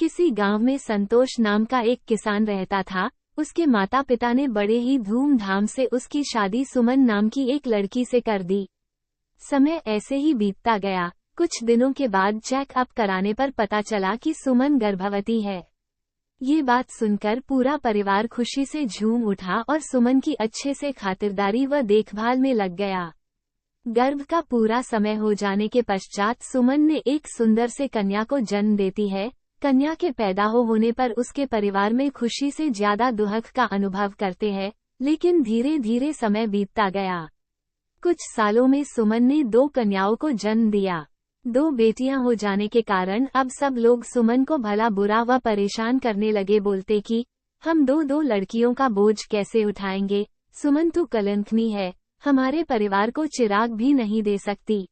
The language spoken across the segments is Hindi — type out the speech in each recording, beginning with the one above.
किसी गांव में संतोष नाम का एक किसान रहता था। उसके माता पिता ने बड़े ही धूमधाम से उसकी शादी सुमन नाम की एक लड़की से कर दी। समय ऐसे ही बीतता गया। कुछ दिनों के बाद चेकअप कराने पर पता चला कि सुमन गर्भवती है। ये बात सुनकर पूरा परिवार खुशी से झूम उठा और सुमन की अच्छे से खातिरदारी व देखभाल में लग गया। गर्भ का पूरा समय हो जाने के पश्चात सुमन ने एक सुंदर से कन्या को जन्म देती है। कन्या के पैदा होने पर उसके परिवार में खुशी से ज्यादा दुख का अनुभव करते हैं, लेकिन धीरे धीरे समय बीतता गया। कुछ सालों में सुमन ने 2 कन्याओं को जन्म दिया। 2 बेटियां हो जाने के कारण अब सब लोग सुमन को भला बुरा व परेशान करने लगे, बोलते कि हम 2 लड़कियों का बोझ कैसे उठाएंगे, सुमन तू कलंकनी है, हमारे परिवार को चिराग भी नहीं दे सकती।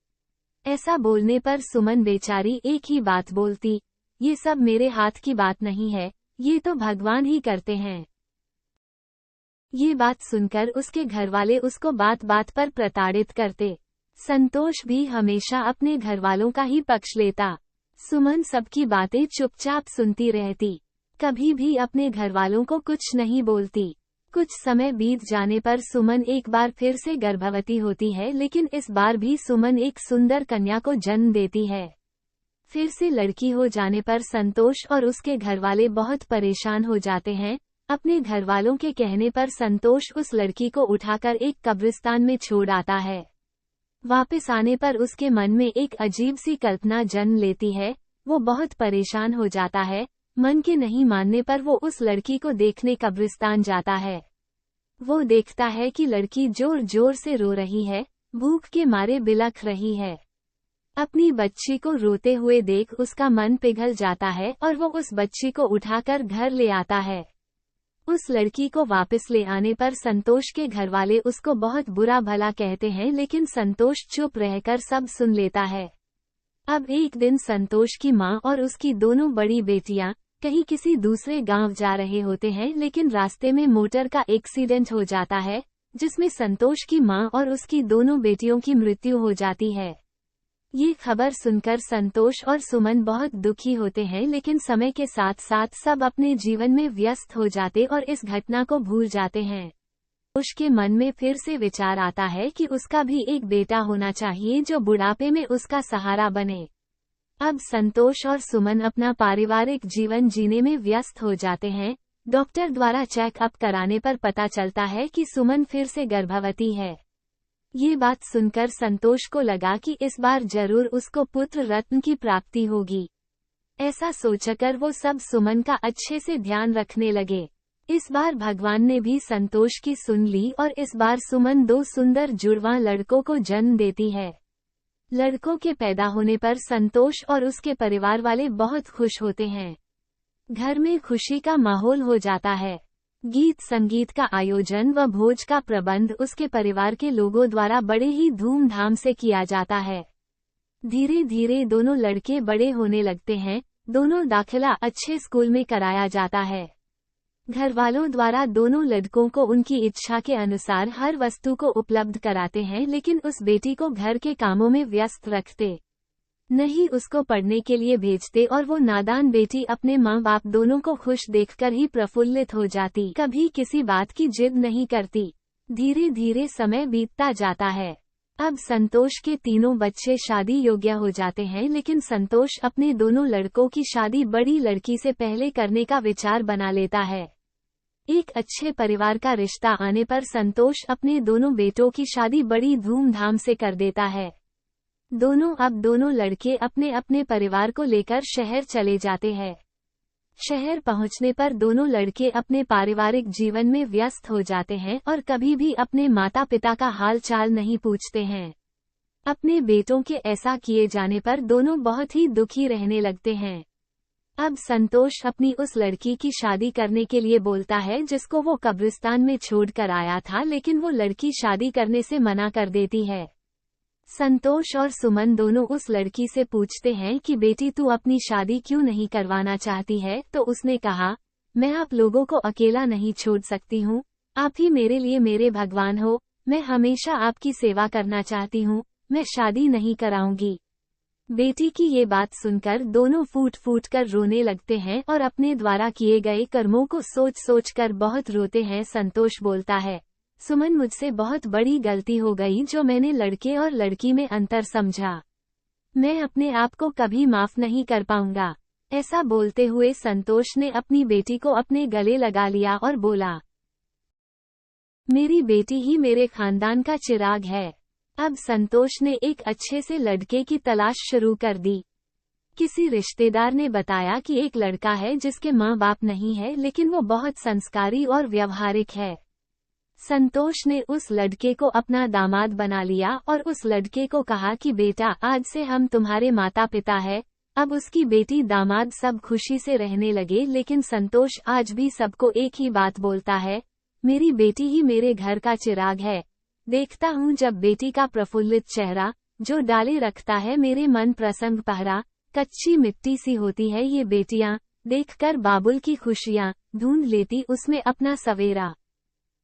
ऐसा बोलने पर सुमन बेचारी एक ही बात बोलती, ये सब मेरे हाथ की बात नहीं है, ये तो भगवान ही करते हैं। ये बात सुनकर उसके घरवाले उसको बात बात पर प्रताड़ित करते। संतोष भी हमेशा अपने घरवालों का ही पक्ष लेता। सुमन सबकी बातें चुपचाप सुनती रहती, कभी भी अपने घरवालों को कुछ नहीं बोलती। कुछ समय बीत जाने पर सुमन एक बार फिर से गर्भवती होती है, लेकिन इस बार भी सुमन एक सुंदर कन्या को जन्म देती है। फिर से लड़की हो जाने पर संतोष और उसके घरवाले बहुत परेशान हो जाते हैं। अपने घरवालों के कहने पर संतोष उस लड़की को उठाकर एक कब्रिस्तान में छोड़ आता है। वापस आने पर उसके मन में एक अजीब सी कल्पना जन्म लेती है। वो बहुत परेशान हो जाता है। मन के नहीं मानने पर वो उस लड़की को देखने कब्रिस्तान जाता है। वो देखता है कि लड़की जोर जोर से रो रही है, भूख के मारे बिलख रही है। अपनी बच्ची को रोते हुए देख उसका मन पिघल जाता है और वो उस बच्ची को उठाकर घर ले आता है। उस लड़की को वापस ले आने पर संतोष के घरवाले उसको बहुत बुरा भला कहते हैं, लेकिन संतोष चुप रहकर सब सुन लेता है। अब एक दिन संतोष की माँ और उसकी दोनों बड़ी बेटियां कहीं किसी दूसरे गांव जा रहे होते हैं, लेकिन रास्ते में मोटर का एक्सीडेंट हो जाता है, जिसमें संतोष की माँ और उसकी दोनों बेटियों की मृत्यु हो जाती है। ये खबर सुनकर संतोष और सुमन बहुत दुखी होते हैं, लेकिन समय के साथ साथ सब अपने जीवन में व्यस्त हो जाते और इस घटना को भूल जाते हैं। उसके मन में फिर से विचार आता है कि उसका भी एक बेटा होना चाहिए जो बुढ़ापे में उसका सहारा बने। अब संतोष और सुमन अपना पारिवारिक जीवन जीने में व्यस्त हो जाते हैं। डॉक्टर द्वारा चेकअप कराने पर पता चलता है कि सुमन फिर से गर्भवती है। ये बात सुनकर संतोष को लगा कि इस बार जरूर उसको पुत्र रत्न की प्राप्ति होगी। ऐसा सोचकर वो सब सुमन का अच्छे से ध्यान रखने लगे। इस बार भगवान ने भी संतोष की सुन ली और इस बार सुमन 2 सुंदर जुड़वां लड़कों को जन्म देती है। लड़कों के पैदा होने पर संतोष और उसके परिवार वाले बहुत खुश होते हैं। घर में खुशी का माहौल हो जाता है। गीत संगीत का आयोजन व भोज का प्रबंध उसके परिवार के लोगों द्वारा बड़े ही धूमधाम से किया जाता है। धीरे धीरे दोनों लड़के बड़े होने लगते हैं। दोनों दाखिला अच्छे स्कूल में कराया जाता है। घर वालों द्वारा दोनों लड़कों को उनकी इच्छा के अनुसार हर वस्तु को उपलब्ध कराते हैं, लेकिन उस बेटी को घर के कामों में व्यस्त रखते नहीं, उसको पढ़ने के लिए भेजते और वो नादान बेटी अपने माँ बाप दोनों को खुश देखकर ही प्रफुल्लित हो जाती, कभी किसी बात की जिद नहीं करती। धीरे धीरे समय बीतता जाता है। अब संतोष के तीनों बच्चे शादी योग्य हो जाते हैं, लेकिन संतोष अपने दोनों लड़कों की शादी बड़ी लड़की से पहले करने का विचार बना लेता है। एक अच्छे परिवार का रिश्ता आने पर संतोष अपने दोनों बेटों की शादी बड़ी धूमधाम से कर देता है। अब दोनों लड़के अपने अपने परिवार को लेकर शहर चले जाते हैं। शहर पहुंचने पर दोनों लड़के अपने पारिवारिक जीवन में व्यस्त हो जाते हैं और कभी भी अपने माता पिता का हाल चाल नहीं पूछते हैं। अपने बेटों के ऐसा किए जाने पर दोनों बहुत ही दुखी रहने लगते हैं। अब संतोष अपनी उस लड़की की शादी करने के लिए बोलता है जिसको वो कब्रिस्तान में छोड़कर आया था, लेकिन वो लड़की शादी करने से मना कर देती है। संतोष और सुमन दोनों उस लड़की से पूछते हैं कि बेटी तू अपनी शादी क्यों नहीं करवाना चाहती है, तो उसने कहा, मैं आप लोगों को अकेला नहीं छोड़ सकती हूँ, आप ही मेरे लिए मेरे भगवान हो, मैं हमेशा आपकी सेवा करना चाहती हूँ, मैं शादी नहीं कराऊंगी। बेटी की ये बात सुनकर दोनों फूट फूट कर रोने लगते हैं और अपने द्वारा किए गए कर्मों को सोच सोच कर बहुत रोते हैं। संतोष बोलता है, सुमन, मुझसे बहुत बड़ी गलती हो गई जो मैंने लड़के और लड़की में अंतर समझा। मैं अपने आप को कभी माफ नहीं कर पाऊंगा। ऐसा बोलते हुए संतोष ने अपनी बेटी को अपने गले लगा लिया और बोला, मेरी बेटी ही मेरे खानदान का चिराग है। अब संतोष ने एक अच्छे से लड़के की तलाश शुरू कर दी। किसी रिश्तेदार ने बताया कि एक लड़का है जिसके माँ बाप नहीं है, लेकिन वो बहुत संस्कारी और व्यवहारिक है। संतोष ने उस लड़के को अपना दामाद बना लिया और उस लड़के को कहा कि बेटा, आज से हम तुम्हारे माता पिता हैं। अब उसकी बेटी दामाद सब खुशी से रहने लगे, लेकिन संतोष आज भी सबको एक ही बात बोलता है, मेरी बेटी ही मेरे घर का चिराग है। देखता हूँ जब बेटी का प्रफुल्लित चेहरा जो डाले रखता है, मेरे मन प्रसंग पहरा। कच्ची मिट्टी सी होती है ये बेटियां, देखकर बाबुल की खुशियां ढूंढ लेती उसमें अपना सवेरा।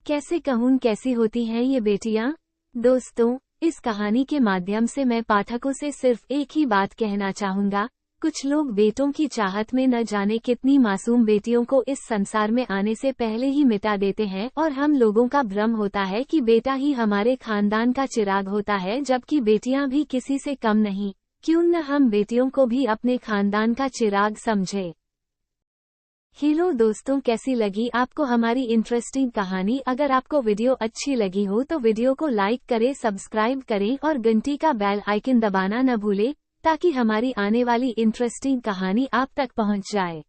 कैसे कहूँ कैसी होती हैं ये बेटियां। दोस्तों, इस कहानी के माध्यम से मैं पाठकों से सिर्फ एक ही बात कहना चाहूंगा, कुछ लोग बेटों की चाहत में न जाने कितनी मासूम बेटियों को इस संसार में आने से पहले ही मिटा देते हैं और हम लोगों का भ्रम होता है कि बेटा ही हमारे खानदान का चिराग होता है, जबकि बेटियां भी किसी से कम नहीं। क्यों न हम बेटियों को भी अपने खानदान का चिराग समझे। हेलो दोस्तों, कैसी लगी आपको हमारी इंटरेस्टिंग कहानी। अगर आपको वीडियो अच्छी लगी हो तो वीडियो को लाइक करें, सब्सक्राइब करें और घंटी का बेल आइकन दबाना न भूलें, ताकि हमारी आने वाली इंटरेस्टिंग कहानी आप तक पहुंच जाए।